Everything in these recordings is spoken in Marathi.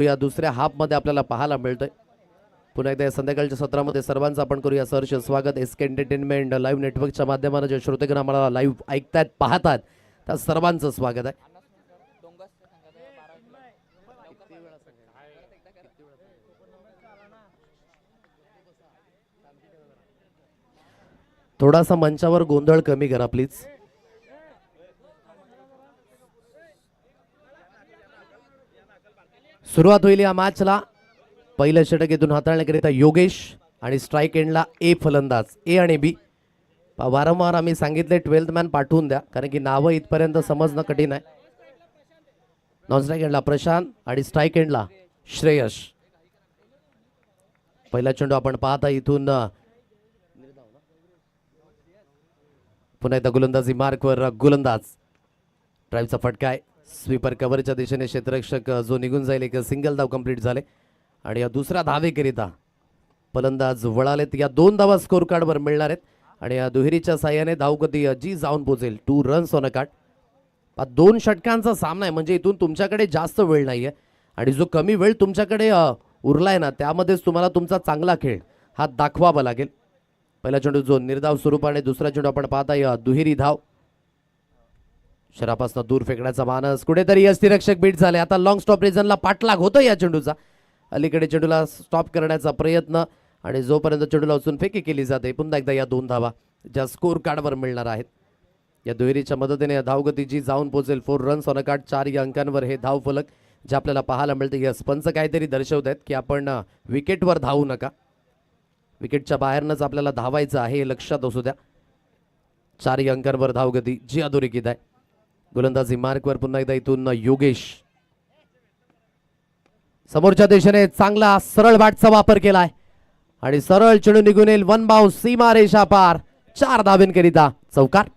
या दुसऱ्या हाफमध्ये आपल्याला पाहायला मिळतंय. पुन्हा एकदा या संध्याकाळच्या सत्रामध्ये सर्वांचं आपण करूया सहर्ष स्वागत. एसके एंटरटेनमेंट लाईव्ह नेटवर्कच्या माध्यमाने जे श्रोतेगण आम्हाला लाईव्ह ऐकतात पाहतात त्या सर्वांचं स्वागत आहे. थोडासा मंचावर गोंधळ कमी करा प्लीज. सुरुवात होईल या मॅचला. पहिलं षटक इथून हाताळण्याकरिता योगेश आणि स्ट्राईक एंडला ए फलंदाज. ए आणि बी वारंवार आम्ही सांगितले 12th मॅन पाठवून द्या, कारण की नावं इथपर्यंत समजणं कठीण आहे. नॉन स्ट्राईक एंडला प्रशांत आणि स्ट्राईक एंडला श्रेयश. पहिला चेंडू आपण पाहता इथून पुन्हा एकदा गोलंदाजी मार्कवर गोलंदाज. ड्राईव्हचा फटका आहे. स्वीपर कव्हरच्या दिशेने क्षेत्ररक्षक जो निघून जाईल. एक सिंगल धाव कंप्लीट झाले आणि या दुसऱ्या धावेकरिता फलंदाज वळालेत. या 2 धावा स्कोर कार्डवर मिळणार आहेत आणि या दुहेरीच्या साह्याने धावगती जी जाऊन पोहोचेल 2 रन्स ऑन अ कार्ड. 2 षटकांचा सामना आहे, म्हणजे इथून तुमच्याकडे जास्त वेळ नाही आहे आणि जो कमी वेळ तुमच्याकडे उरलाय ना त्यामध्येच तुम्हाला तुमचा चांगला खेळ हा दाखवावा लागेल. पहिला चेंडू जो निर्धाव स्वरूपाने, दुसरा चेंडू आपण पाहता या दुहेरी धाव. शरापासून दूर फेकण्याचा मानस, कुठेतरी यष्टीरक्षक बीट झाले. आता लॉंग स्टॉप रिजनला पाठलाग होतो या चेंडूचा. अलीकडे चेंडूला स्टॉप करण्याचा प्रयत्न आणि जोपर्यंत चेंडूला उचलून फेकी केली जाते. पुन्हा एकदा या 2 धावा ज्या स्कोर कार्डवर मिळणार आहेत. या दुहेरीच्या मदतीने धावगती जी जाऊन पोहोचेल 4 रन्स ऑन अ कार्ड. 4 या अंकांवर हे धाव फलक जे आपल्याला पाहायला मिळते. यस, पंच काहीतरी दर्शवत आहेत की आपण विकेटवर धावू नका, विकेटच्या बाहेरनंच आपल्याला धावायचं आहे, हे लक्षात असू द्या. 4 या अंकांवर धावगती जी अधोरेखित आहे. गोलंदाजी मार्कवर पुन्हा एकदा इथून योगेश. समोरच्या दिशेने चांगला सरळ बॅटचा वापर केलाय आणि सरळ चेंडू निघून येईल. 1 बाउन्स, सीमा रेषा पार. 4 धावेंकरिता चौकार.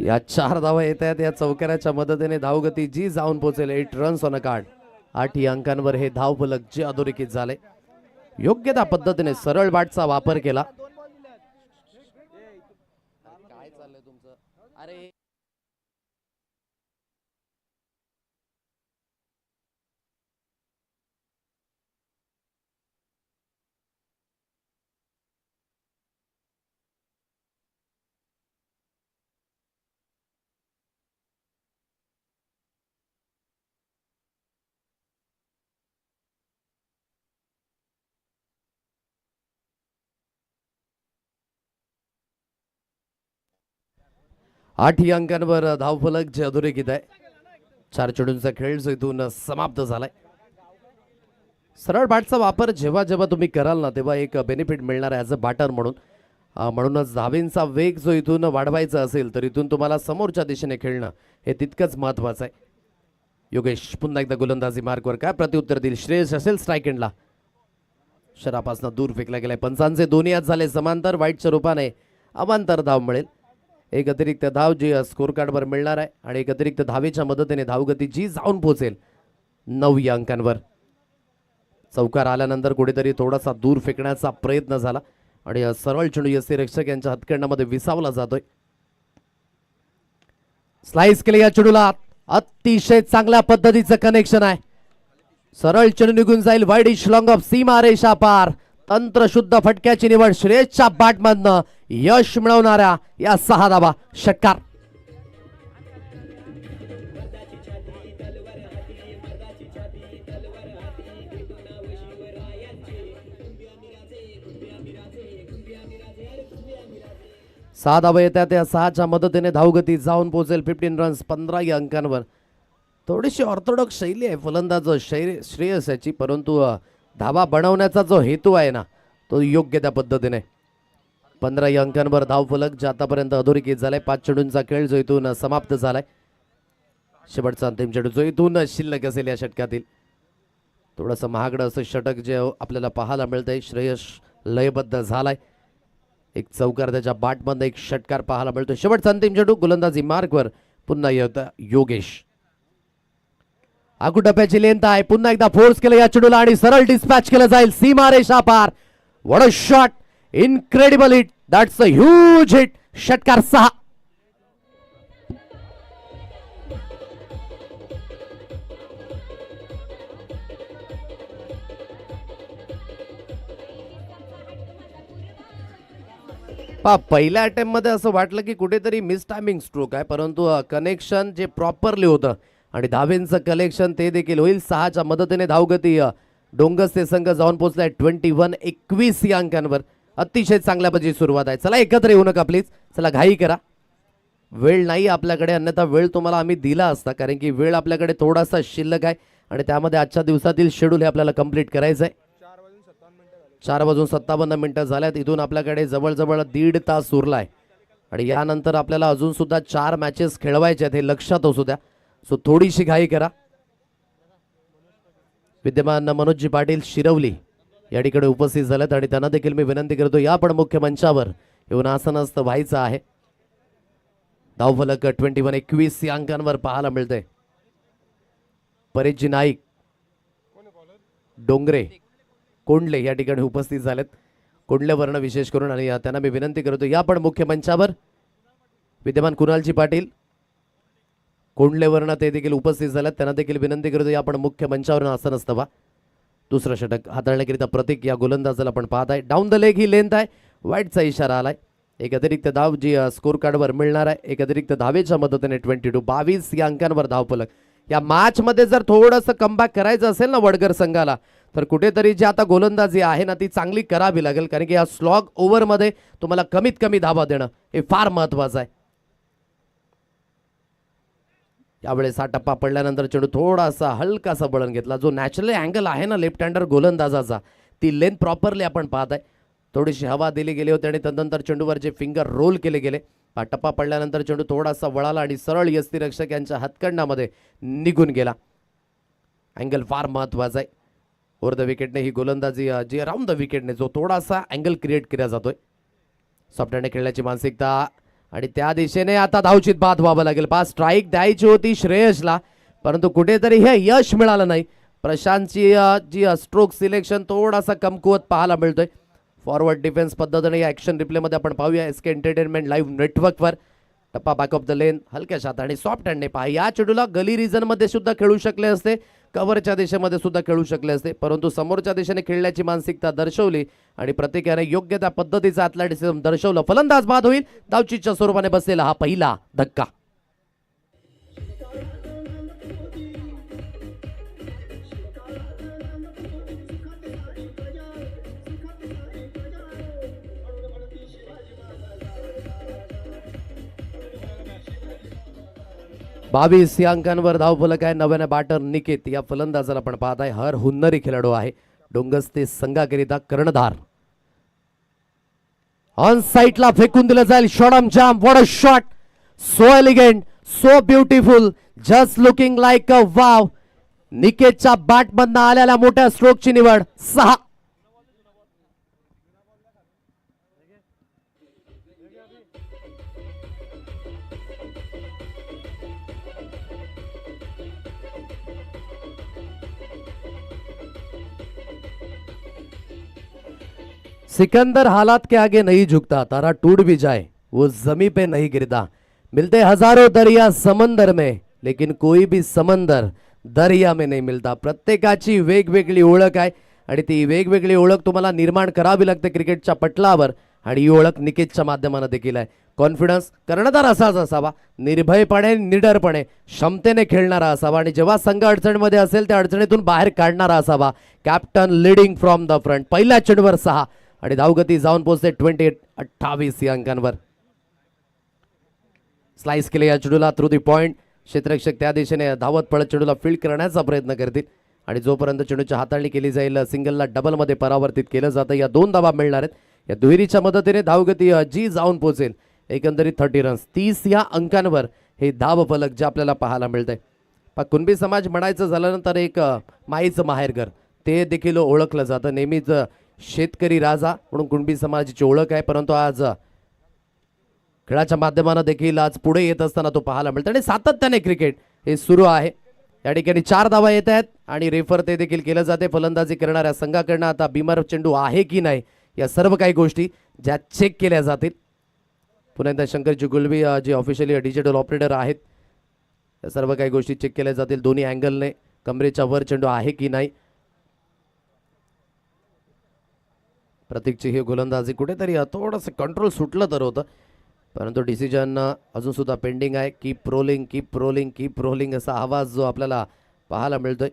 या 4 धावा येत आहेत. या चौकाराच्या मदतीने धावगती जी जाऊन पोहोचेल 8 रन्स ऑन अ कार्ड. 8 या अंकांवर हे धाव फलक जे अधोरेखित झाले. योग्य त्या पद्धतीने सरळ बॅटचा वापर केला. काय चाललंय तुमचं? अरे 8 या अंकांवर धावफलक जे अधोरेखित आहे. 4 चेंडूंचा खेळ जो इथून समाप्त झालाय. सरळ बॅटचा वापर जेव्हा जेव्हा तुम्ही कराल ना तेव्हा एक बेनिफिट मिळणार आहे ॲज अ बॅटर म्हणून. म्हणूनच धावेंचा वेग जो इथून वाढवायचा असेल तर इथून तुम्हाला समोरच्या दिशेने खेळणं हे तितकंच महत्त्वाचं आहे. योगेश पुन्हा एकदा गोलंदाजी मार्कवर. काय प्रत्युत्तर देईल? श्रेयस असेल स्ट्राईक एंडला. शरापासून दूर फेकला गेलाय. पंचांचे दोन्ही हात झाले समांतर. वाईटच्या रूपाने अवांतर धाव मिळेल. एक अतिरिक्त धाव जी स्कोर कार्डवर मिळणार आहे आणि एक अतिरिक्त धावेच्या मदतीने धावगती जी जाऊन पोहोचेल 9 या अंकांवर. चौकार आल्यानंतर कुठेतरी थोडासा दूर फेकण्याचा प्रयत्न झाला आणि सरळ चेंडू यष्टीरक्षक यांच्या हातकंडामध्ये विसावला जातोय. स्लाइस केले या चेंडूला. अतिशय चांगल्या पद्धतीचं कनेक्शन आहे. सरळ चेंडू निघून जाईल. वाईड इश लॉंग ऑफ, सीमा रेषा पार. तंत्रशुद्ध फटक्याची निवड. श्रेयसच्या बॅटमधनं यश मिळवणाऱ्या या 6 धावा षटकार. सहा धावा येतात. त्या 6च्या मदतीने धावगती जाऊन पोहोचेल 15 रन्स 15 या अंकांवर. थोडीशी ऑर्थोडॉक्स शैली आहे फलंदाज श्रेयस याची, परंतु धावा बनवण्याचा जो हेतू आहे ना तो योग्य त्या पद्धतीने. 15 या अंकांवर धाव फलक जे आतापर्यंत अधोरेखित झालाय. 5 चेंडूंचा खेळ जो इथून समाप्त झालाय. शेवटचा अंतिम चेंडू जो इथून शिल्लक असेल या षटकातील. थोडंसं महागडं असं षटक जे आपल्याला पाहायला मिळतंय. श्रेयस लयबद्ध झालाय. एक चौकार त्याच्या बॅटमध्ये, एक षटकार पाहायला मिळतो. शेवटचा अंतिम चेंडू गोलंदाजी मार्कवर पुन्हा येतं योगेश. आगू टप्प्याची लेंथ आहे. पुन्हा एकदा फोर्स केलं या चेंडूला आणि सरळ डिस्पॅच केलं जाईल सीमारेषा पार. What a shot, incredible hit, that's a huge hit. षटकार 6. पहिल्या अटेम्प्ट मध्ये असं वाटलं की कुठेतरी मिस टायमिंग स्ट्रोक आहे, परंतु कनेक्शन जे प्रॉपरली होतं आणि धावेंचं कलेक्शन ते देखील होईल. 6च्या मदतीने धावगती डोंगसचे संघ जाऊन पोहोचलाय 21-21 या अंकांवर. अतिशय चांगल्या पद्धतीची सुरुवात आहे. चला एकत्र येऊ नका प्लीज, चला घाई करा, वेळ नाही आपल्याकडे, अन्यथा वेळ तुम्हाला आम्ही दिला असता, कारण की वेळ आपल्याकडे थोडासा शिल्लक आहे आणि त्यामध्ये आजच्या दिवसातील शेड्यूल हे आपल्याला कंप्लीट करायचं आहे. 4:57 झाल्यात. इथून आपल्याकडे जवळजवळ 1.5 तास उरलाय आणि यानंतर आपल्याला अजून सुद्धा 4 मॅचेस खेळवायचे आहेत, हे लक्षात असू द्या. सो थोडीशी घाई करा. विद्यमान मनोजी पाटील शिरवली या ठिकाणी उपस्थित झालेत आणि त्यांना देखील मी विनंती करतो या पण मुख्य मंचावर येऊन आसनस्थ व्हायचं आहे. धावफलक 21-21 या अंकांवर पाहायला मिळते. परेशजी नाईक, डोंगरे, कोंडले या ठिकाणी उपस्थित झालेत. कोंडलेवर्ण विशेष करून आणि त्यांना मी विनंती करतो या पण मुख्य मंचावर विद्यमान कुणालजी पाटील, कोंडलेवर्ण ते देखील उपस्थित झालेत. त्यांना देखील विनंती करतो या पण मुख्य मंचावर आसनस्थ व्हा. दुसरं षटक हाताळण्याकरिता प्रतीक या गोलंदाजाला आपण पाहत आहे. Down the leg he length आहे. वाईटचा इशारा आलाय. एक अतिरिक्त धाव जी स्कोर कार्डवर मिळणार आहे. एक अतिरिक्त धावेच्या मदतीने 22 या अंकांवर धावफलक. या मॅच मध्ये जर थोडंसं कमबॅक करायचं असेल ना वडगर संघाला, तर कुठेतरी जी आता गोलंदाजी आहे ना ती चांगली करावी लागेल, कारण की या स्लॉग ओव्हरमध्ये तुम्हाला कमीत कमी धावा देणं हे फार महत्वाचं आहे. यावेळेस हा टप्पा पडल्यानंतर चेंडू थोडासा हलकासा वळण घेतला. जो नॅचरल अँगल आहे ना लेफ्ट हँडर गोलंदाजाचा, ती लेंथ प्रॉपरली आपण पाहत आहे. थोडीशी हवा दिली गेली होती आणि त्यानंतर चेंडूवरचे फिंगर रोल केले गेले. हा टप्पा पडल्यानंतर चेंडू थोडासा वळाला आणि सरळ यष्टीरक्षक यांच्या हातकंडामध्ये निघून गेला. अँगल फार महत्वाचा आहे. ओव्हर द विकेटने ही गोलंदाजी जी अराउंड द विकेटने जो थोडासा अँगल क्रिएट केला जातोय. सॉफ्ट हँडने खेळण्याची मानसिकता आणि त्या दिशेने आता धावचित बाद व्हावं लागेल. 5 स्ट्राईक द्यायची होती श्रेयसला, परंतु कुठेतरी हे यश मिळालं नाही. प्रशांतची जी स्ट्रोक सिलेक्शन थोडासा कमकुवत पाहायला मिळतोय. फॉरवर्ड डिफेन्स पद्धतीने या ॲक्शन रिप्लेमध्ये आपण पाहूया एसके एंटरटेनमेंट लाईव्ह नेटवर्कवर. टप्पा बॅक ऑफ द लेन हलक्याशा आणि सॉफ्ट हँडने पहा. या चेंडूला गली रिजनमध्ये सुद्धा खेळू शकले असते, कव्हरच्या दिशेमध्ये सुद्धा खेळू शकले असते, परंतु समोरच्या दिशेने खेळण्याची मानसिकता दर्शवली आणि प्रत्येकाने योग्य त्या पद्धतीचा ॲथलेटिक्स दर्शवलं. फलंदाज बाद होईल. धावचीच्या स्वरूपाने बसलेला हा पहिला धक्का. बावीस या अंकांवर धावफलक आहे. नव्याने बॅटर निकेत या फलंदाजाला आपण पाहत आहे. हर हुन्नरी खेळाडू आहे. डोंगसते संघाकरिता कर्णधार. ऑन साइडला फेकून दिलं जाईल. शॉटम जाम. What a shot, so elegant, so beautiful, just looking like a wow. निकेतच्या बॅट मधनं आलेल्या मोठ्या स्ट्रोकची निवड. 6. सिकंदर हालात के आगे नहीं झुकता, तारा टूट भी जाए वो जमी पे नहीं गिरता. मिलते हजारों दरिया समंदर में, लेकिन कोई भी समंदर दर्या में नहीं मिलता. प्रत्येकाची वेगवेगळी ओळख आहे आणि ती वेगवेगळी ओळख तुम्हाला निर्माण करावी लागते क्रिकेटच्या पटलावर आणि ही ओळख निकेतच्या माध्यमाने देखील आहे. कॉन्फिडन्स कर्णधार असाच असावा, निर्भयपणे निडरपणे क्षमतेने खेळणारा असावा आणि जेव्हा संघ अडचणीमध्ये असेल त्या अडचणीतून बाहेर काढणारा असावा. Captain leading from the front. पहिल्या चेंडूवर 6 आणि धावगती जाऊन पोहोचते 28 या अंकांवर. स्लाइस केले या चेंडूला थ्रू दी पॉइंट. क्षेत्ररक्षक त्या दिशेने धावत पळत चेंडूला फील्ड करण्याचा प्रयत्न करतील आणि जोपर्यंत चेंडूची हाताळणी केली जाईल सिंगलला डबलमध्ये परावर्तित केलं जातं. या 2 धावा मिळणार आहेत. या दुहेरीच्या मदतीने धावगती जी जाऊन पोहोचेल एकंदरीत 30 रन्स. 30 या अंकांवर हे धाव फलक जे आपल्याला पाहायला मिळतंय. कुणबी समाज म्हणायचं झालं तर एक माईचं माहेरघर ते देखील ओळखलं जातं. नेहमीच शेतकरी राजा म्हणून कुणबी समाजाची ओळख आहे, परंतु आज खेळाच्या माध्यमानं देखील आज पुढे येत असताना तो पाहायला मिळतो आणि सातत्याने क्रिकेट हे सुरू आहे. या ठिकाणी 4 धावा येत आहेत आणि रेफर ते देखील केलं जाते. फलंदाजी करणाऱ्या संघाकडनं आता बिमर चेंडू आहे की नाही या सर्व काही गोष्टी ज्या चेक केल्या जातील. पुन्हा एकदा शंकर जुगुलबी जे ऑफिशियली डिजिटल ऑपरेटर आहेत या सर्व काही गोष्टी चेक केल्या जातील. दोन्ही अँगलने कमरेच्या वर चेंडू आहे की नाही. प्रतीकची ही गोलंदाजी कुठेतरी थोडंसं कंट्रोल सुटलं तर होतं, परंतु डिसिजन अजून सुद्धा पेंडिंग आहे. Keep rolling keep rolling keep rolling असा आवाज जो आपल्याला पाहायला मिळतोय.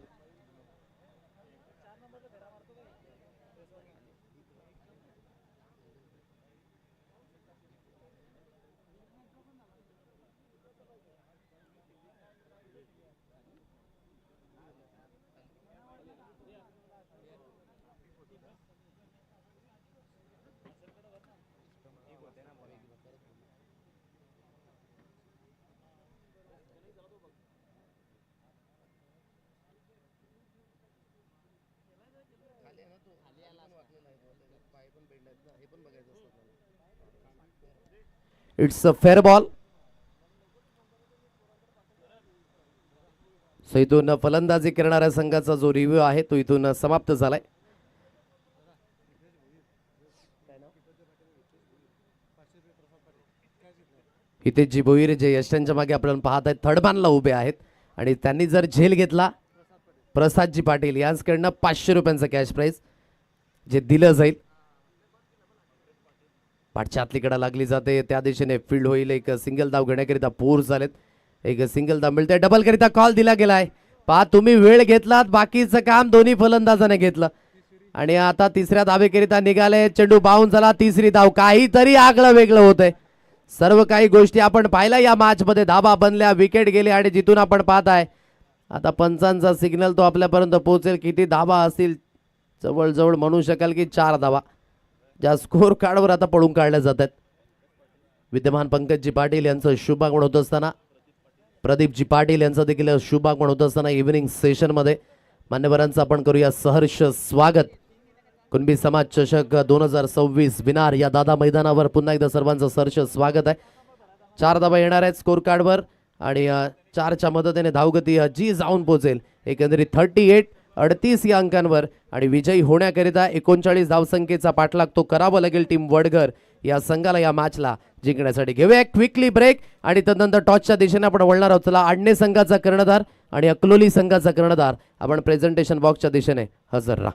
It's a fair ball. So इथून फलंदाजी करणाऱ्या संघाचा जो रिव्ह्यू आहे तो इथून समाप्त झालाय. हितेशजी भोईर जे यशांच्या मागे आपण पाहत आहेत थर्डमॅनला उभे आहेत आणि त्यांनी जर झेल घेतला प्रसादजी पाटील यांच्याकडनं 500 रुपयांचं कॅश प्राइज जे दिलं जाईल. पाठच्या आतलीकडे लागली जाते त्या दिशेने फील्ड होईल. एक सिंगल धाव घेण्याकरिता फोर्स झालेत. एक सिंगल धाव मिळते. डबल करिता कॉल दिला गेलाय. पहा तुम्ही वेळ घेतलात, बाकीचं काम दोन्ही फलंदाजाने घेतलं आणि आता तिसऱ्या धावेकरिता निघाले. चेंडू बाउन्स झाला. तिसरी धाव. काहीतरी आगळं वेगळं होतंय. सर्व काही गोष्टी आपण पाहिल्या या मॅच मध्ये. धाबा बनल्या, विकेट गेले आणि जिथून आपण पाहताय आता पंचांचा सिग्नल तो आपल्यापर्यंत पोहोचेल. किती धाबा असतील जवळजवळ म्हणू शकाल की 4 धाबा ज्या स्कोर कार्डवर आता पडून काढल्या जातात. विद्यमान पंकजजी पाटील यांचं शुभागमन होत असताना प्रदीपजी पाटील यांचं देखील शुभागमन होत असताना इव्हिनिंग सेशनमध्ये मान्यवरांचं आपण करूया सहर्ष स्वागत. कुणबी समाज चषक 2026 विनार या दादा मैदानावर पुन्हा एकदा सर्वांचं सहर्ष स्वागत आहे. 4 धाबा येणार आहेत स्कोर कार्डवर आणि 4च्या मदतीने धावगती जी जाऊन पोहोचेल एकंदरीत 38-38 या अंकांवर आणि विजयी होण्याकरिता 39 धावसंख्येचा पाठलाग तो करावा लागेल टीम वडघर या संघाला या मॅचला जिंकण्यासाठी. घेऊया क्विकली ब्रेक आणि तदनंतर टॉसच्या दिशेने आपण वळणार आहोत. चला आडणे संघाचा कर्णधार आणि अकलोली संघाचा कर्णधार आपण प्रेझेंटेशन बॉक्सच्या दिशेने हजर राहा.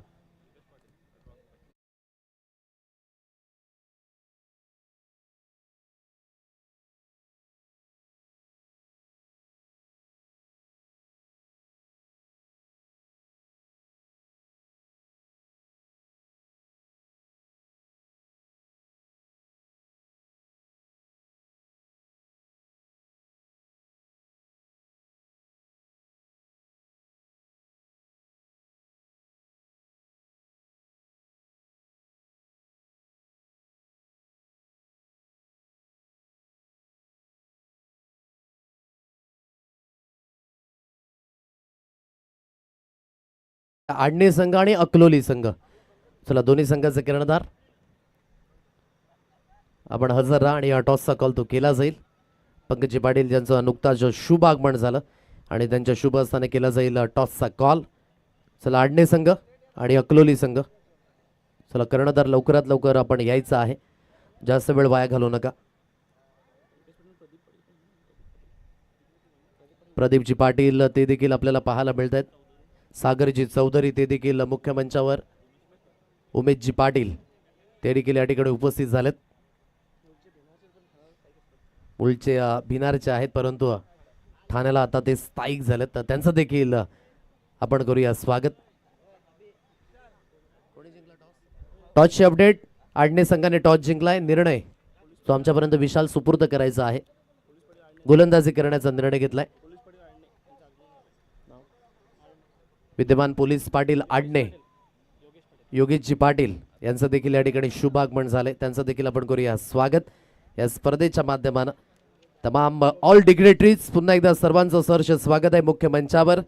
आडणे संघ आणि अकलोली संघ. चला दोन्ही संघाचे कर्णधार आपण हजर राहा आणि या टॉसचा कॉल तो केला जाईल. पंकजी पाटील ज्यांचं नुकताच शुभ आगमन झालं आणि त्यांच्या शुभ असताना केला जाईल टॉसचा कॉल. चला आडणे संघ आणि अकलोली संघ. चला कर्णधार लवकरात लवकर आपण यायचं आहे, जास्त वेळ वाया घालवू नका. प्रदीपजी पाटील ते देखील आपल्याला पाहायला मिळत आहेत. सागरजी चौधरी ते देखील मुख्य मंचावर. उमेशजी पाटील ते देखील या ठिकाणी उपस्थित झालेत. मूळचे बिनारचे आहेत परंतु ठाण्याला आता ते स्थायिक झालेत, तर त्यांचं देखील आपण करूया स्वागत. टॉसची अपडेट. आडणे संघाने टॉस जिंकलाय. निर्णय तो आमच्यापर्यंत विशाल सुपूर्द करायचा आहे. गोलंदाजी करण्याचा निर्णय घेतलाय. विद्यमान पोलीस पाटील आडणे योगेशजी पाटील यांचं देखील या ठिकाणी शुभ आगमन झाले. त्यांचं देखील आपण करूया स्वागत या स्पर्धेच्या माध्यमानं. तमाम ऑल डिग्नेटरीज पुन्हा एकदा सर्वांचं सहर्ष स्वागत आहे मुख्य मंचावर.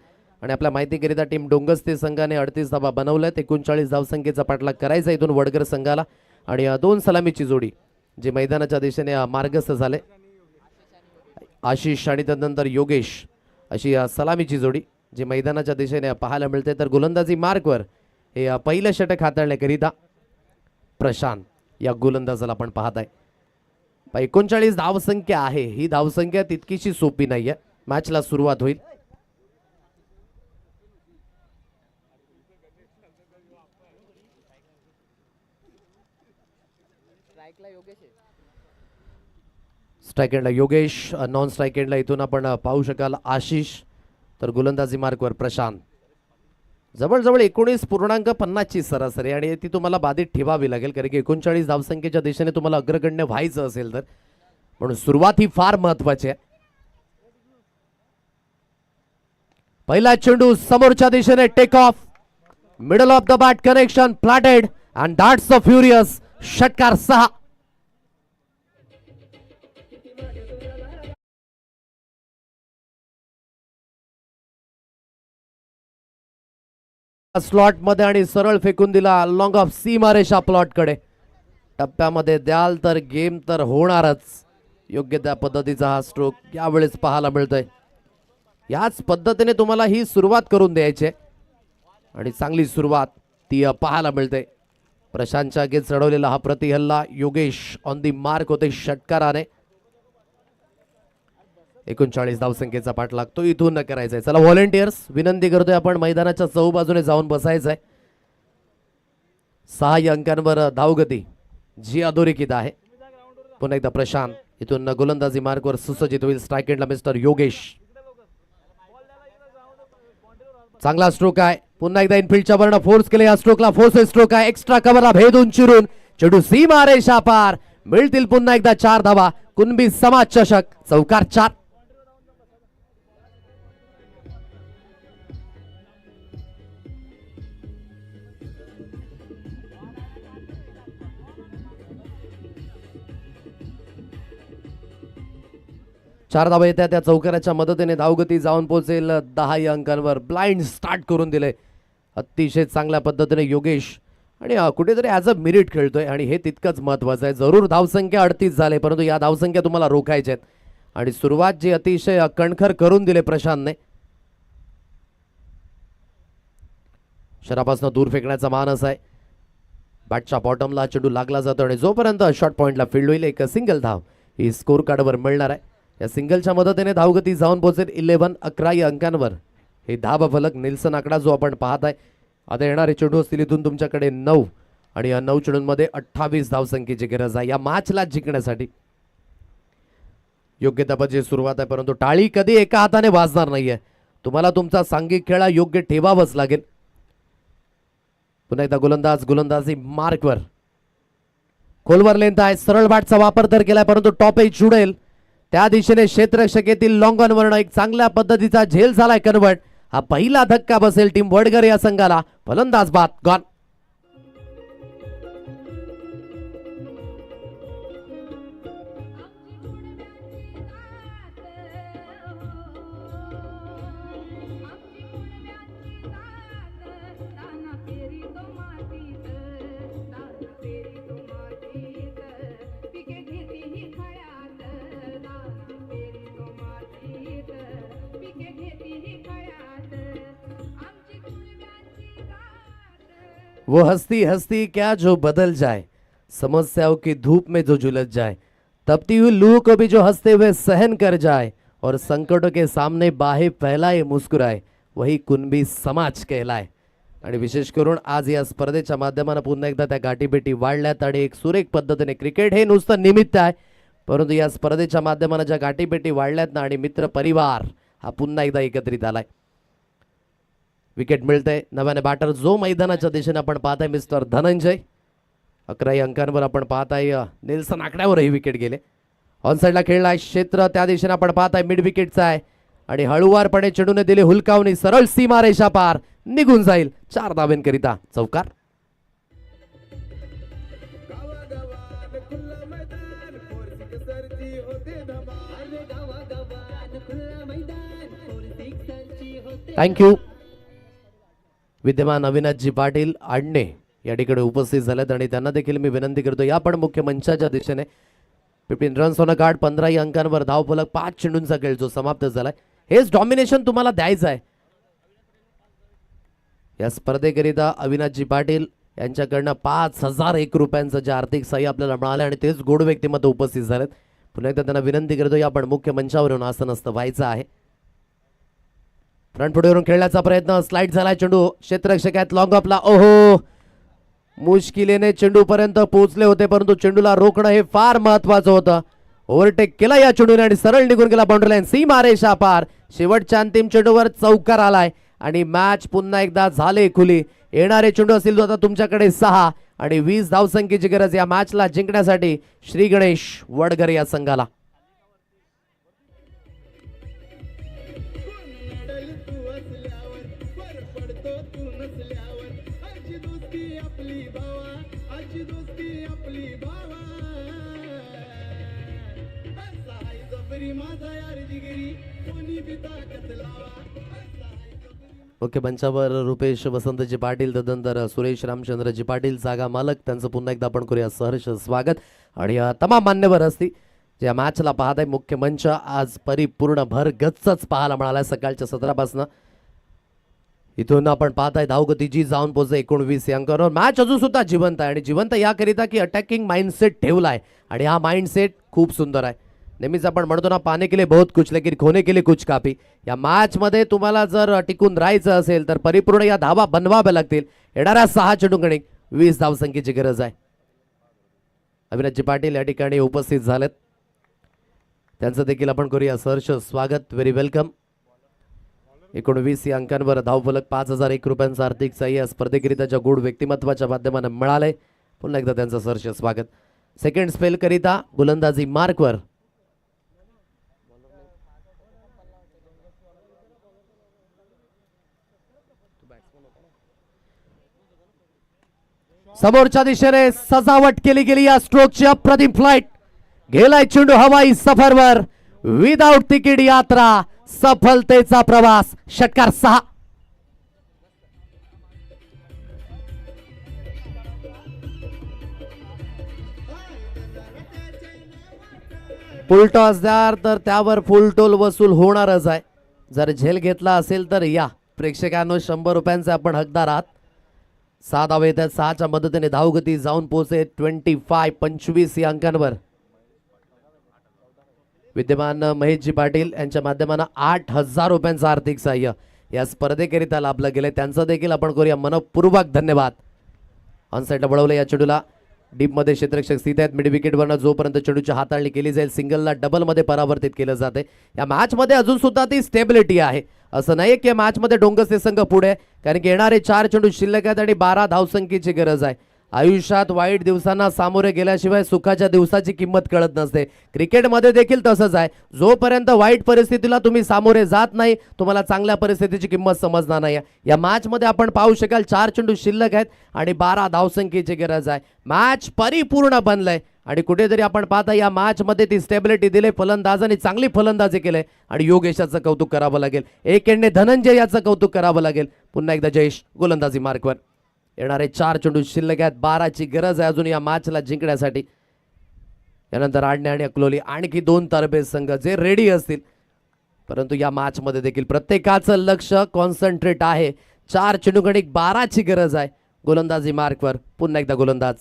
आणि आपल्या माहितीकरिता टीम डोंगस्ते संघाने 38 धावा बनवल्यात. 39 धावसंख्येचा पाठलाग करायचा इथून वडगर संघाला आणि 2 सलामीची जोडी जे मैदानाच्या दिशेने मार्गस्थ झाले. आशिष आणि त्यानंतर योगेश अशी सलामीची जोडी जी मैदानाच्या दिशेने पाहायला मिळते. तर गोलंदाजी मार्कवर हे पहिलं षटक हाताळण्याकरिता प्रशांत या गोलंदाजाला आपण पाहत आहे. 39 धावसंख्या आहे. ही धावसंख्या तितकीशी सोपी नाही आहे. मॅचला सुरुवात होईल. स्ट्राईक एंडला योगेश, नॉन स्ट्राईक एंडला इथून आपण पाहू शकाल आशिष. तर गोलंदाजी मार्कवर प्रशांत. जवळजवळ 19.50 ची सरासरी आणि ती तुम्हाला बाधित ठेवावी लागेल कारण की 39 धावसंख्येच्या दिशेने तुम्हाला अग्रगण्य व्हायचं असेल तर. म्हणून सुरुवात ही फार महत्वाची आहे. पहिला चेंडू समोरच्या दिशेने take off, middle of the bat connection planted and that's a furious. षटकार 6. स्लॉट मध्ये आणि सरळ फेकून दिला लॉंग ऑफ सीमारेषा प्लॉट कडे. टप्प्यामध्ये द्याल तर गेम तर होणारच. योग्य त्या पद्धतीचा हा स्ट्रोक यावेळेस पाहायला मिळतोय. याच पद्धतीने तुम्हाला ही सुरुवात करून द्यायची आणि चांगली सुरुवात ती पाहायला मिळते. प्रशांतच्या आगे चढवलेला हा प्रतिहल्ला योगेश ऑन दी मार्क होते षटकाराने. 39 धावसंख्येचा पाठ लागतो. इथून न करायचंय. चला व्हॉलेंटियर्स विनंती करतोय आपण मैदानाच्या चहूबाजूने जाऊन बसायचंय. 6 अंकांवर धावगती जी अधोरेखित आहे. पुन्हा एकदा प्रशांत इथून गोलंदाजी मार्कवर सुसज्जित होईल. स्ट्राईक एंडला मिस्टर योगेश. चांगला स्ट्रोक आहे. पुन्हा एकदा इनफिल्डच्या वरनं फोर्स केले. या स्ट्रोकला फोर्स स्ट्रोक आहे. एक्स्ट्रा कव्हरला भेदून चिरून चेंडू सीमारेषा पार. मिळतील पुन्हा एकदा 4 धावा. कुणबी समाज चषक चौकार 4. चार धावा येत्या त्या चौकाराच्या मदतीने धावगती जाऊन पोहोचेल 10 अंकांवर. ब्लाइंड स्टार्ट करून दिले अतिशय चांगल्या पद्धतीने योगेश आणि कुठेतरी ॲज अ मिरिट खेळतोय आणि हे तितकंच महत्वाचं आहे. जरूर धावसंख्या 38 झाले परंतु या धावसंख्या तुम्हाला रोखायच्या आहेत आणि सुरुवात जी अतिशय कणखर करून दिले प्रशांतने. शरापासून दूर फेकण्याचा मानस आहे. बॅटच्या बॉटमला चेंडू लागला जातो आणि जोपर्यंत शॉर्ट पॉइंटला फील्ड होईल एक सिंगल धाव ही स्कोर कार्डवर मिळणार आहे. या सिंगलच्या मदतीने धावगती जाऊन पोहोचेल 11 या अंकांवर. हे धाव फलक निल्सन आकडा जो आपण पाहत आहे. आता येणारे चेंडू असतील इथून तुमच्याकडे 9 आणि या 9 चेंडूंमध्ये 28 धावसंख्येची गरज आहे या मॅचला जिंकण्यासाठी. योग्य त्या सुरुवात आहे परंतु टाळी कधी एका हाताने वाजणार नाहीये. तुम्हाला तुमचा सांघिक खेळ योग्य ठेवावाच लागेल. पुन्हा एकदा गोलंदाजी मार्कवर. खोलवर लेंथ आहे. सरळ बॅटचा वापर तर केलाय परंतु टॉप एज उडेल त्या दिशेने क्षेत्ररक्षकेतील लॉंग ऑन वर्ण एक चांगल्या पद्धतीचा झेल झालाय कन्वर्ट. हा पहिला धक्का बसेल टीम वडगर या संघाला. फलंदाज बाद गॉन. वो हस्ती हस्ती क्या जो बदल जाए, समस्याओं की धूप में जो झुलस जाए, तपती हुई लू को भी जो हंसते हुए सहन कर जाए और संकटों के सामने बाहें फैलाए मुस्कुराए, वही कुणबी समाज कहलाय. आणि विशेष करून आज या स्पर्धेच्या माध्यमाने पुन्हा एकदा त्या गाठीभेटी वाढल्यात आणि एक सुरेख पद्धतीने क्रिकेट हे नुसतं निमित्त आहे परंतु या स्पर्धेच्या माध्यमाने ज्या गाठीभेटी वाढल्यात ना आणि मित्र परिवार हा पुन्हा एकदा एकत्रित आलाय. विकेट मिळते. नव्याने बॅटर जो मैदानाच्या दिशेने आपण पाहताय मिस्टर धनंजय. 11 अंकांवर आपण पाहताय. नेल्सन आकड्यावरही विकेट गेले. ऑन साईडला खेळलाय क्षेत्र त्या दिशेने आपण पाहताय मिड विकेटचा आहे आणि हळुवारपणे चेंडूने दिले हुलकावणी. सरळ सीमारेषा पार निघून जाईल. 4 धावेंकरिता चौकार. थँक्यू. विद्यमान अविनाशजी पाटील आडणे या ठिकाणी उपस्थित झालेत आणि त्यांना देखील मी विनंती करतो या पण मुख्य मंचाच्या दिशेने. 15 रन्स ऑन अ कार्ड, 15 अंकांवर धावफलक, 5 चेंडूंचा खेळ जो समाप्त झालाय. हेच डॉमिनेशन तुम्हाला द्यायचं आहे. या स्पर्धेकरिता अविनाशजी पाटील यांच्याकडनं 5,001 रुपयांचं जे आर्थिक सहाय्य आपल्याला मिळालं आणि तेच गोड व्यक्तिमत्व उपस्थित झालेत. पुन्हा एकदा त्यांना विनंती करतो या पण मुख्य मंचावरून असं नसतं व्हायचं आहे. फ्रंट फुटवरून खेळण्याचा प्रयत्न, स्लाइड झाला चेंडू क्षेत्ररक्षक आहेत लॉंग ऑफला. ओहो, मुश्किलीने चेंडूपर्यंत पोहोचले होते परंतु चेंडूला रोखणं हे फार महत्वाचं होतं. ओव्हरटेक केला या चेंडूने आणि सरळ निघून गेला बाउंड्री लाईन, सीमारेषा पार. शेवटच्या अंतिम चेंडूवर चौकार आलाय आणि मॅच पुन्हा एकदा झाले खुली. येणारे चेंडू असतील आता तुमच्याकडे 6 आणि 20 धावसंख्येची गरज या मॅचला जिंकण्यासाठी श्री गणेश वडगर या संघाला. मुख्य मंचावर रुपेश वसंतजी पाटील, तदनंतर सुरेश रामचंद्रजी पाटील जागा मालक, त्यांचं पुन्हा एकदा आपण करूया सहर्ष स्वागत. आणि तमाम मान्यवर असतील जे मॅचला पाहत आहे. मुख्य मंच आज परिपूर्ण भरगच्चच पाहायला मिळाला सकाळच्या 17 इथून आपण पाहताय धावगती जी जाऊन पोहोचते 19 अंकावर. मॅच अजून सुद्धा जिवंत आहे आणि जिवंत याकरिता की अटॅकिंग माइंडसेट ठेवलाय आणि हा माइंडसेट खूप सुंदर आहे. नेहमीच आपण म्हणतो ना, पाने के लिए बहुत कुछ लेकिन खोने के लिए कुछ काफी. या मॅच मध्ये तुम्हाला जर टिकून राहायचं असेल तर परिपूर्ण या धावा बनवाव्या लागतील. येणाऱ्या 6 चेंडूंकडे 20 धावसंख्येची गरज आहे. अविनाशजी पाटील या ठिकाणी उपस्थित झालेत, त्यांचं देखील आपण करूया सहर्ष स्वागत. Very welcome. 19 अंकांवर धावफलक, 5,001 रुपयांचं आर्थिक सहाय्य स्पर्धेकरिताच्या गुड व्यक्तिमत्वाच्या माध्यमाने मिळाले. पुन्हा एकदा त्यांचं सहर्ष स्वागत. सेकंड स्पेल करिता गोलंदाजी मार्कवर समोरच्या दिशेने सजावट केली गेली या स्ट्रोकची अप्रतिम फ्लाइट. गेलाय चेंडू हवाई सफरवर, विदाउट तिकीट यात्रा, सफलतेचा प्रवास. षटकार 6. फुल टॉस द्यार तर त्यावर फुल टोल वसूल होणारच आहे. जर झेल घेतला असेल तर या प्रेक्षकांनो 100 रुपयांचे आपण हकदार आहात. 6 धावा येतात. 6च्या मदतीने धावगती जाऊन पोहोचे 25 या अंकांवर. विद्यमान महेशजी पाटील यांच्या माध्यमानं 8,000 रुपयांचं आर्थिक सहाय्य या स्पर्धेकरिता लाभलं गेले. त्यांचं देखील आपण करूया मनपूर्वक धन्यवाद. ऑनसाईडला वळवलं या चेंडूला. डीपमध्ये क्षेत्ररक्षक स्थित आहेत. मिड विकेटवरनं जोपर्यंत चेंडूची हाताळणी केली जाईल सिंगलला डबलमध्ये परावर्तित केलं जाते. या मॅचमध्ये अजून सुद्धा ती स्टेबिलिटी आहे. असं नाही की या मॅचमध्ये डोंगरचे संघ पुढे, कारण की येणारे 4 चेंडू शिल्लक आहेत आणि 12 धावसंख्येची गरज आहे. आयुष्यात वाईट दिवसांना सामोरे गेल्याशिवाय सुखाच्या दिवसाची किंमत कळत नसते. क्रिकेटमध्ये देखील तसंच आहे. जोपर्यंत वाईट परिस्थितीला तुम्ही सामोरे जात नाही तुम्हाला चांगल्या परिस्थितीची किंमत समजणार नाही. या मॅचमध्ये आपण पाहू शकाल 4 चेंडू शिल्लक आहेत आणि 12 धावसंख्येची गरज आहे. मॅच परिपूर्ण बनलंय आणि कुठेतरी आपण पाहता या मॅचमध्ये ती स्टेबिलिटी दिले. फलंदाजांनी चांगली फलंदाजी केले आणि योगेशाचं कौतुक करावं लागेल. एक एंडने धनंजय याचं कौतुक करावं लागेल. पुन्हा एकदा जयेश गोलंदाजी मार्कवर. येणारे 4 चेंडू शिल्लक आहेत. 12ची गरज आहे अजून या मॅचला जिंकण्यासाठी. यानंतर आडणे आणि अकलोली आणखी 2 तरबेज संघ जे रेडी असतील, परंतु या मॅचमध्ये देखील प्रत्येकाचं लक्ष कॉन्सन्ट्रेट आहे. 4 चेंडूकडे 12ची गरज आहे. गोलंदाजी मार्कवर पुन्हा एकदा गोलंदाज.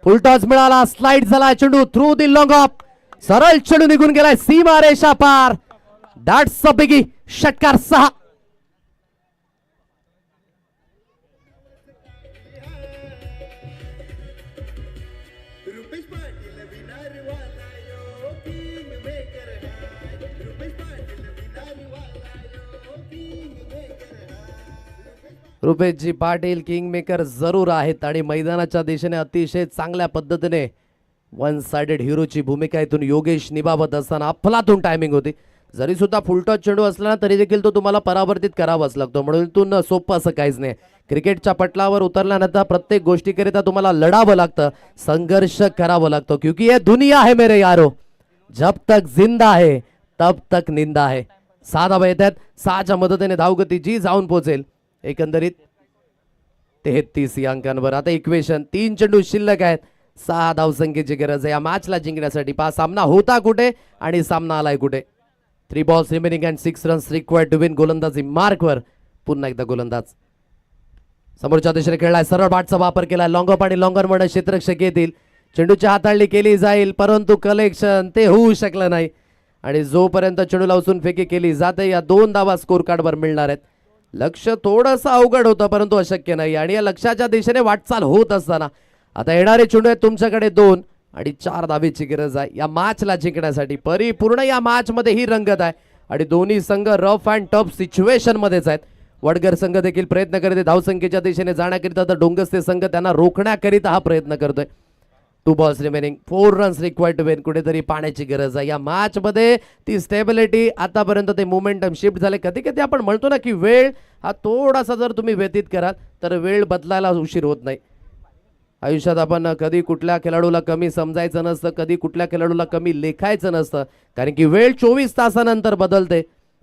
फुल टॉस मिळाला, स्लाइड झाला चेंडू थ्रू दी लॉंग ऑफ, सरळ चेंडू निघून गेलाय सीमारेषा पार. That's a biggie. षटकार 6. रुपेशजी पाटील किंग मेकर जरूर आहेत आणि मैदानाच्या दिशेने अतिशय चांगल्या पद्धतीने वन साइडेड हिरोची भूमिका इथून योगेश निभावत असताना अफलातून टायमिंग होती. जरी सुद्धा फुलटॉस चेंडू असला ना तरी देखील तो तुम्हाला परावर्तित करावाच लागतो. म्हणून इथून सोपं असं काहीच नाही. क्रिकेटच्या पटलावर उतरल्यानंतर प्रत्येक गोष्टीकरिता तुम्हाला लढावं लागतं, संघर्ष करावं लागतं. क्योंकि ये दुनिया है मेरे यारो, जब तक जिंदा है तब तक निंदा है. 6 धावा येतात. 6च्या मदतीने धावगती जी जाऊन पोहोचेल एकंदरीत 33 या अंकांवर. आता इक्वेशन 3 चेंडू शिल्लक आहेत, 6 धावसंख्येची गरज आहे या मॅचला जिंकण्यासाठी. पहा सामना होता कुठे आणि सामना आलाय कुठे. 3 balls remaining and 6 runs required to win. गोलंदाजी मार्कवर. पुन्हा एकदा गोलंदाज समोरच्या दिशेने खेळलाय, सरळ बॅटचा वापर केला. लॉंग ऑफ आणि लॉंगर मध्ये क्षेत्ररक्षक येतील. चेंडूची हाताळणी केली जाईल, परंतु कलेक्शन ते होऊ शकलं नाही. आणि जोपर्यंत चेंडूला उचलून फेकी केली जाते या 2 धावा स्कोर कार्डवर मिळणार आहेत. लक्ष थोडंसं अवघड होतं परंतु अशक्य नाही. आणि या लक्ष्याच्या दिशेने वाटचाल होत असताना आता येणारे चेंडू आहेत तुमच्याकडे 2 आणि 4 धावेची गरज आहे या मॅचला जिंकण्यासाठी. परिपूर्ण या मॅच मध्ये ही रंगत आहे आणि दोन्ही संघ रफ अँड टफ सिच्युएशन मध्येच आहेत. वडगर संघ देखील प्रयत्न करते धावसंख्येच्या दिशेने जाण्याकरिता, तर डोंगस्ते संघ त्यांना रोखण्याकरिता हा प्रयत्न करतोय. 2 balls remaining, 4 runs required to win. कुठेतरी पाण्याची गरज आहे या मॅच मध्ये. ती स्टेबिलिटी आतापर्यंत ते मोमेंटम शिफ्ट झाले. कधी कधी आपण म्हणतो ना की वेळ हा थोडासा जर तुम्ही व्यतीत कराल तर वेळ बदलायला उशीर होत नाही. आयुष्यात आपण कधी कुठल्या खेळाडूला कमी समजायचं नसतं, कधी कुठल्या खेळाडूला कमी लेखायचं नसतं, कारण की वेळ 24 तासानंतर बदलते.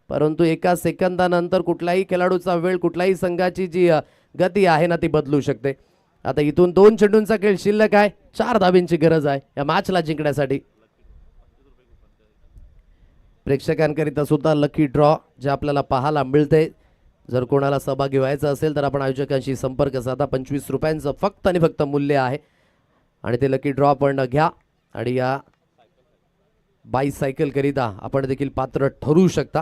परंतु एका सेकंदानंतर कुठल्याही खेळाडूचा वेळ, कुठल्याही संघाची जी गती आहे ना ती बदलू शकते. आता इथून 2 चेंडूंचा खेळ शिल्लक आहे, 4 धाबींची गरज आहे या मॅचला जिंकण्यासाठी. प्रेक्षकांकरिता सुद्धा लकी ड्रॉ जे आपल्याला पाहायला मिळते. जर कोणाला सहभागी व्हायचं असेल तर आपण आयोजकांशी संपर्क साधा. 25 रुपयांचं फक्त आणि फक्त मूल्य आहे आणि ते लकी ड्रॉ पण घ्या. आणि या बायसायकल करिता आपण देखील पात्र ठरू शकता.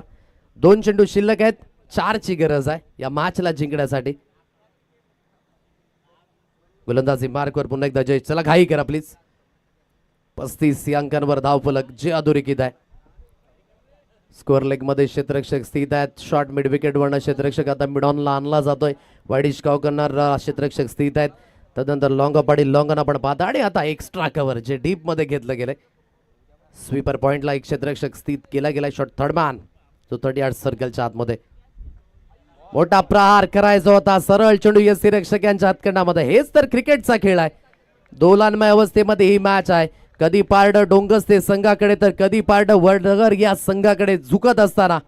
2 चेंडू शिल्लक आहेत, 4 ची गरज आहे या मॅचला जिंकण्यासाठी. गोलंदाजी मार्कवर पुन्हा एकदा जय. चला घाई करा प्लीज. 35 या अंकांवर धावफलक जे अधोरेखित आहे. स्कोअर लेग मध्ये क्षेत्ररक्षक स्थित आहेत. शॉर्ट मिड विकेट वरनं क्षेत्ररक्षक आता मिड ऑनला आणला जातोय. वाईडिश काव करणार क्षेत्ररक्षक स्थित आहेत. तदनंतर लॉंग अप आणि लॉंग ऑन आपण पाहता. आणि आता एक्स्ट्रा कव्हर जे डीप मध्ये घेतलं गेलंय. स्वीपर पॉइंटला एक क्षेत्ररक्षक स्थित केला गेलाय. शॉट थर्ड मॅन जो 30 यार्ड सर्कलच्या आतमध्ये. मोठा प्रहार करायचा होता, सरळ चेंडू यष्टी रक्षक यांच्या हातखंडामध्ये. हेच तर क्रिकेटचा खेळ आहे. दोलान्मय अवस्थेमध्ये ही मॅच आहे. कधी पारड डोंगस्ते संघाकडे तर कधी पारड वडगर या संघाकडे झुकत असताना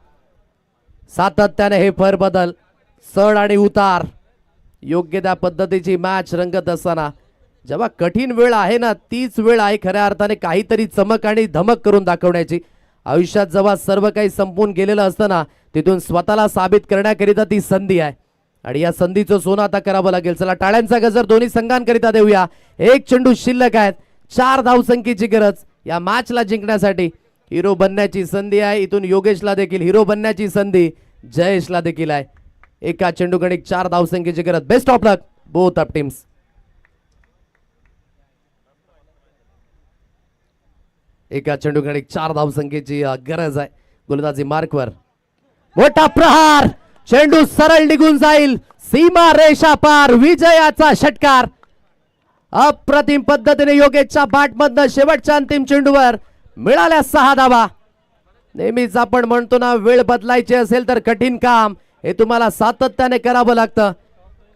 सातत्याने हे फेरबदल, चढ आणि उतार, योग्य त्या पद्धतीची मॅच रंगत असताना जेव्हा कठीण वेळ आहे ना तीच वेळ आहे खऱ्या अर्थाने काहीतरी चमक आणि धमक करून दाखवण्याची. आयुष्यात जेव्हा सर्व काही संपून गेलेलं असतं ना तिथून स्वतःला साबित करण्याकरिता ती संधी आहे आणि या संधीचं सोनं आता करावं लागेल. चला टाळ्यांचा गजर दोन्ही संघांकरिता देऊया. 1 चेंडू शिल्लक आहेत, 4 धावसंख्येची गरज या मॅचला जिंकण्यासाठी. हिरो बनण्याची संधी आहे. इथून योगेशला देखील हिरो बनण्याची संधी, जयेशला देखील आहे. एका चेंडूकडे 4 धावसंख्येची गरज. Best of luck both of teams. एका चेंडूकडे 4 धावसंख्येची गरज आहे. गोलंदाजी मार्कवर. मोठा प्रहार, चेंडू सरळ निघून जाईल, सीमा रेषा पार, विजयाचा षटकार. अप्रतिम पद्धतीने योगेशच्या बॅटमधनं शेवटच्या अंतिम चेंडूवर मिळाल्या 6 धावा. नेहमीच आपण म्हणतो ना वेळ बदलायची असेल तर कठीण काम हे तुम्हाला सातत्याने करावं लागतं.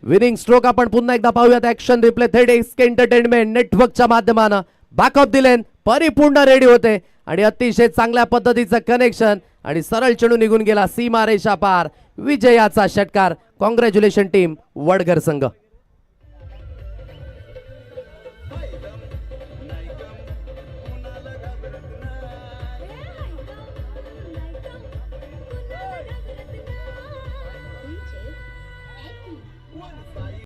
विनिंग स्ट्रोक आपण पुन्हा एकदा पाहूयात. ऍक्शन रिप्ले थेट एंटरटेनमेंट नेटवर्कच्या माध्यमानं बॅक ऑफ दिलेन परिपूर्ण रेडी होते आणि अतिशय चांगल्या पद्धतीचं कनेक्शन आणि सरळ चेंडू निघून गेला सीमा रेषा पार. विजयाचा षटकार. कॉंग्रॅच्युलेशन टीम वडगर संघ.